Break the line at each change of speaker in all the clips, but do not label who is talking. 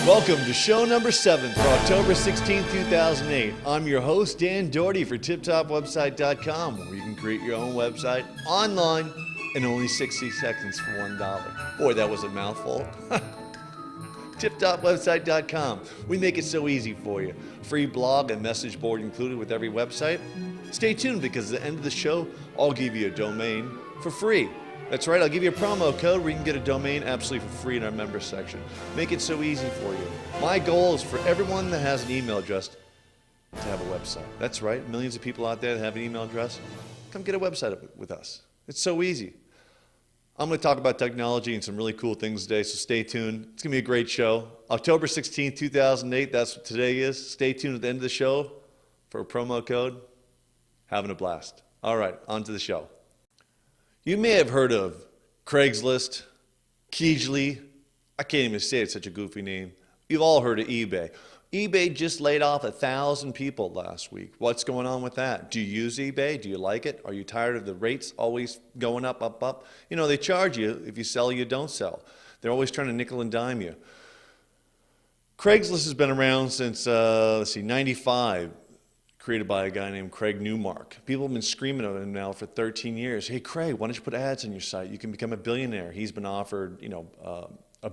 Welcome to show number 7 for October 16, 2008. I'm your host, Dan Doherty for TipTopWebsite.com, where you can create your own website online in only 60 seconds for $1. Boy, that was a mouthful. TipTopWebsite.com. We make it so easy for you. Free blog and message board included with every website. Stay tuned because at the end of the show, I'll give you a domain for free. That's right, I'll give you a promo code where you can get a domain absolutely for free in our members section. Make it so easy for you. My goal is for everyone that has an email address to have a website. That's right, millions of people out there that have an email address. Come get a website with us. It's so easy. I'm going to talk about technology and some really cool things today, so stay tuned. It's going to be a great show. October 16, 2008, that's what today is. Stay tuned at the end of the show for a promo code. Having a blast. All right, on to the show. You may have heard of Craigslist, Kijli. I can't even say it's such a goofy name. You've all heard of eBay. eBay just laid off 1,000 people last week. What's going on with that? Do you use eBay? Do you like it? Are you tired of the rates always going up, up, up? You know, they charge you if you sell, you don't sell. They're always trying to nickel and dime you. Craigslist has been around since, 95. Created by a guy named Craig Newmark. People have been screaming at him now for 13 years. Hey, Craig, why don't you put ads on your site? You can become a billionaire. He's been offered, $1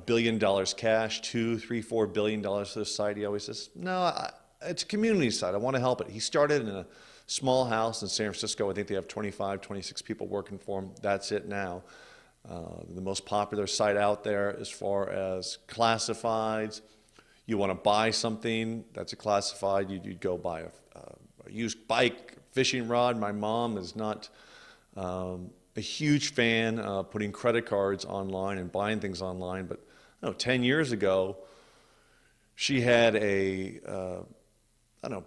billion cash, $2, $3, $4 billion to the site. He always says, no, it's a community site. I want to help it. He started in a small house in San Francisco. I think they have 25, 26 people working for him. That's it now. The most popular site out there as far as classifieds. You want to buy something that's a classified, you'd go buy a used bike, fishing rod. My mom is not a huge fan of putting credit cards online and buying things online, but 10 years ago, she had a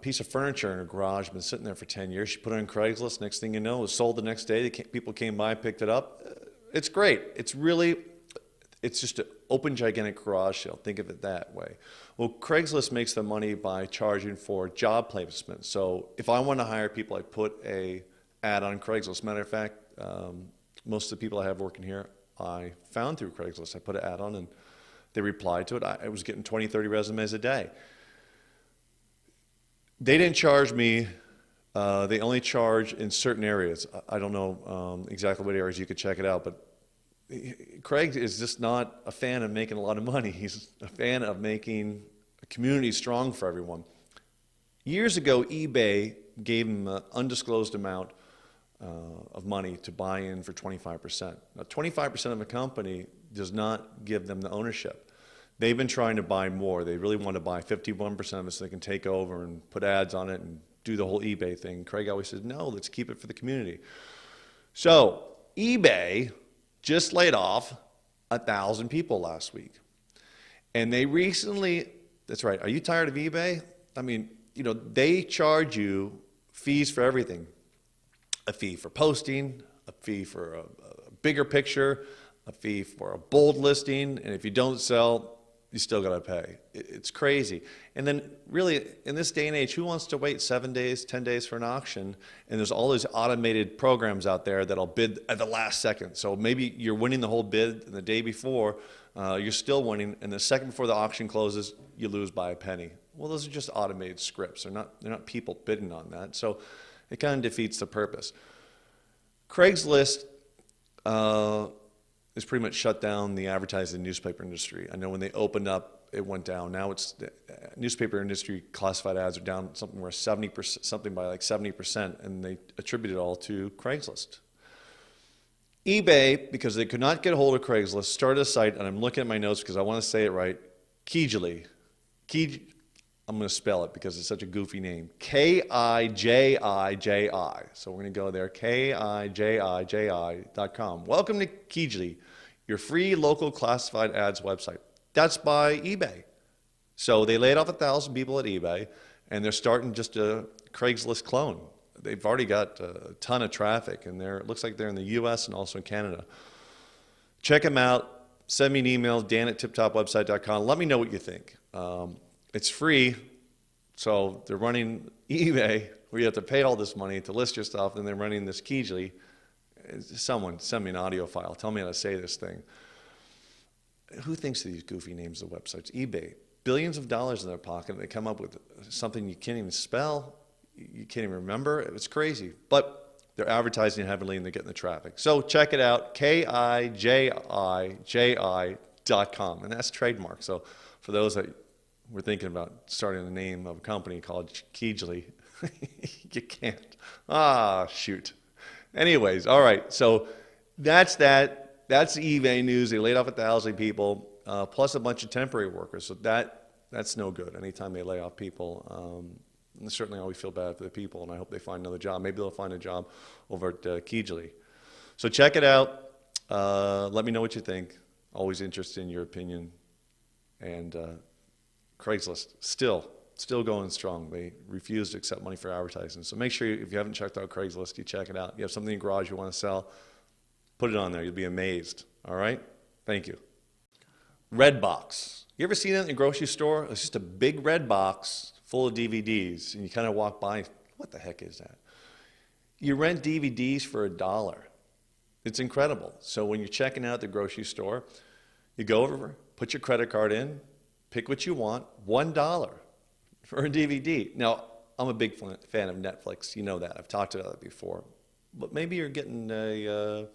piece of furniture in her garage, been sitting there for 10 years. She put it on Craigslist. Next thing you know, it was sold the next day. People came by, picked it up. It's great. It's just an open, gigantic garage sale. Think of it that way. Well, Craigslist makes the money by charging for job placement. So if I want to hire people, I put an ad on Craigslist. Matter of fact, most of the people I have working here, I found through Craigslist. I put an ad on and they replied to it. I was getting 20, 30 resumes a day. They didn't charge me. They only charge in certain areas. I don't know exactly what areas. You could check it out, but Craig is just not a fan of making a lot of money. He's a fan of making a community strong for everyone. Years ago, eBay gave him an undisclosed amount of money to buy in for 25%. Now, 25% of a company does not give them the ownership. They've been trying to buy more. They really want to buy 51% of it so they can take over and put ads on it and do the whole eBay thing. Craig always says, no, let's keep it for the community. So eBay just laid off 1,000 people last week. And they recently, that's right, are you tired of eBay? I mean, they charge you fees for everything. A fee for posting, a fee for a bigger picture, a fee for a bold listing, and if you don't sell, you still got to pay. It's crazy. And then really, in this day and age, who wants to wait 7 days, 10 days for an auction? And there's all these automated programs out there that'll bid at the last second. So maybe you're winning the whole bid, and the day before, you're still winning, and the second before the auction closes, you lose by a penny. Well, those are just automated scripts. They're not people bidding on that. So it kind of defeats the purpose. Craigslist is pretty much shut down the advertising newspaper industry. I know when they opened up, it went down. Now it's the newspaper industry classified ads are down something like 70%, and they attribute it all to Craigslist. eBay, because they could not get a hold of Craigslist, started a site, and I'm looking at my notes because I want to say it right. Kijli. I'm going to spell it because it's such a goofy name. Kijiji. So we're going to go there, kijiji.com. Welcome to Kijli, your free local classified ads website. That's by eBay. So they laid off 1,000 people at eBay, and they're starting just a Craigslist clone. They've already got a ton of traffic, and it looks like they're in the U.S. and also in Canada. Check them out. Send me an email, dan@tiptopwebsite.com. Let me know what you think. It's free, so they're running eBay where you have to pay all this money to list your stuff, and they're running this Kijli. Someone send me an audio file. Tell me how to say this thing. Who thinks of these goofy names of websites? eBay. billions of dollars in their pocket, and they come up with something you can't even spell, you can't even remember. It's crazy. But they're advertising heavily and they're getting the traffic. So check it out, KIJIJI.com, and that's trademark. So for those that were thinking about starting the name of a company called Keejley, you can't. Ah, shoot. Anyways, all right. So that's that. That's the eBay news. They laid off 1,000 people, plus a bunch of temporary workers. So that's no good. Anytime they lay off people, and certainly always feel bad for the people, and I hope they find another job. Maybe they'll find a job over at Keejley. So check it out. Let me know what you think. Always interested in your opinion. And Craigslist, still going strong. They refuse to accept money for advertising. So make sure, if you haven't checked out Craigslist, you check it out. You have something in your garage you want to sell, put it on there. You'll be amazed. All right? Thank you. Redbox. You ever seen that in the grocery store? It's just a big red box full of DVDs, and you kind of walk by, what the heck is that? You rent DVDs for $1. It's incredible. So when you're checking out at the grocery store, you go over, put your credit card in, pick what you want, $1 for a DVD. Now, I'm a big fan of Netflix. You know that. I've talked about it before. But maybe you're getting some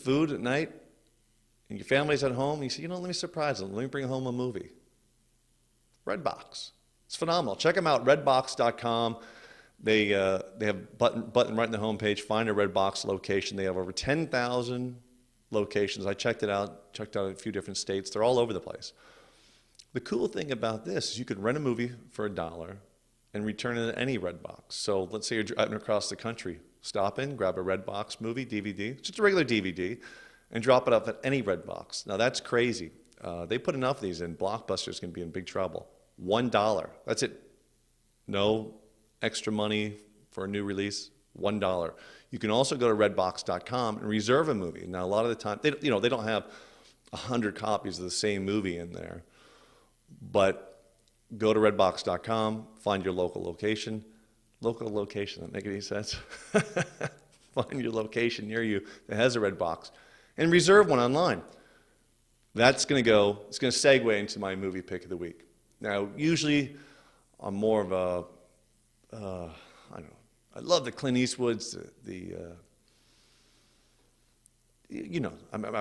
food at night, and your family's at home, and you say, let me surprise them. Let me bring home a movie. Redbox. It's phenomenal. Check them out, redbox.com. They have a button right in the homepage, find a Redbox location. They have over 10,000 locations. I checked out a few different states. They're all over the place. The cool thing about this is you could rent a movie for $1 and return it at any Redbox. So let's say you're driving across the country. Stop in, grab a Redbox movie, DVD, just a regular DVD, and drop it off at any Redbox. Now that's crazy. They put enough of these in, Blockbuster's going to be in big trouble. $1. That's it. No extra money for a new release. $1. You can also go to redbox.com and reserve a movie. Now a lot of the time, they don't have 100 copies of the same movie in there, but go to redbox.com, find your local location. Local location, that make any sense? Find your location near you that has a Redbox and reserve one online. It's going to segue into my movie pick of the week. Now, usually I'm more of a, I don't know, I love the Clint Eastwoods, I've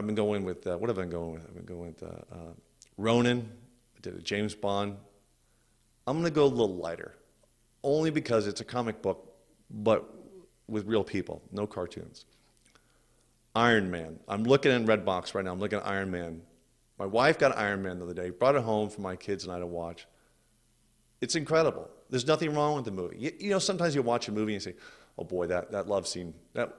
been going with, what have I been going with? I've been going with Ronin. I did a James Bond. I'm going to go a little lighter, only because it's a comic book, but with real people, no cartoons. Iron Man. I'm looking at Redbox right now. I'm looking at Iron Man. My wife got Iron Man the other day, brought it home for my kids and I to watch. It's incredible. There's nothing wrong with the movie. Sometimes you watch a movie and you say, oh boy, that love scene, not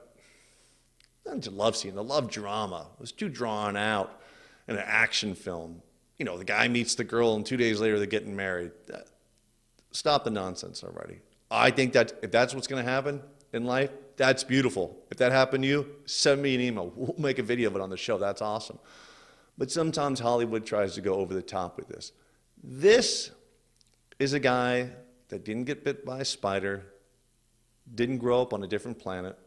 just love scene, the love drama was too drawn out in an action film. The guy meets the girl and 2 days later they're getting married. Stop the nonsense already. I think that if that's what's going to happen in life, that's beautiful. If that happened to you, send me an email. We'll make a video of it on the show. That's awesome. But sometimes Hollywood tries to go over the top with this. This is a guy that didn't get bit by a spider, didn't grow up on a different planet.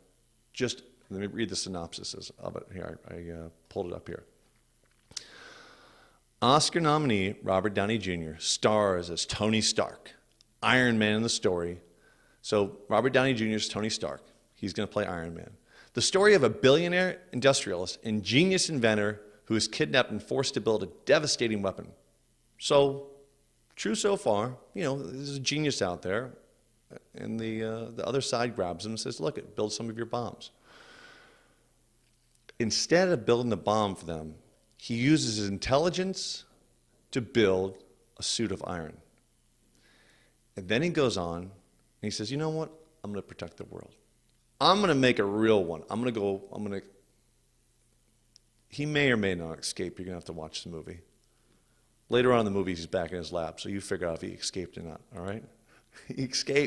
Let me read the synopsis of it here. I pulled it up here. Oscar nominee Robert Downey Jr. stars as Tony Stark, Iron Man in the story. So Robert Downey Jr. is Tony Stark. He's going to play Iron Man. The story of a billionaire industrialist and genius inventor who is kidnapped and forced to build a devastating weapon. So, true so far. There's a genius out there, and the other side grabs him and says, look, build some of your bombs. Instead of building the bomb for them, he uses his intelligence to build a suit of iron. And then he goes on, and he says, you know what? I'm going to protect the world. I'm going to make a real one. He may or may not escape. You're going to have to watch the movie. Later on in the movie, he's back in his lab, so you figure out if he escaped or not, all right? He escaped.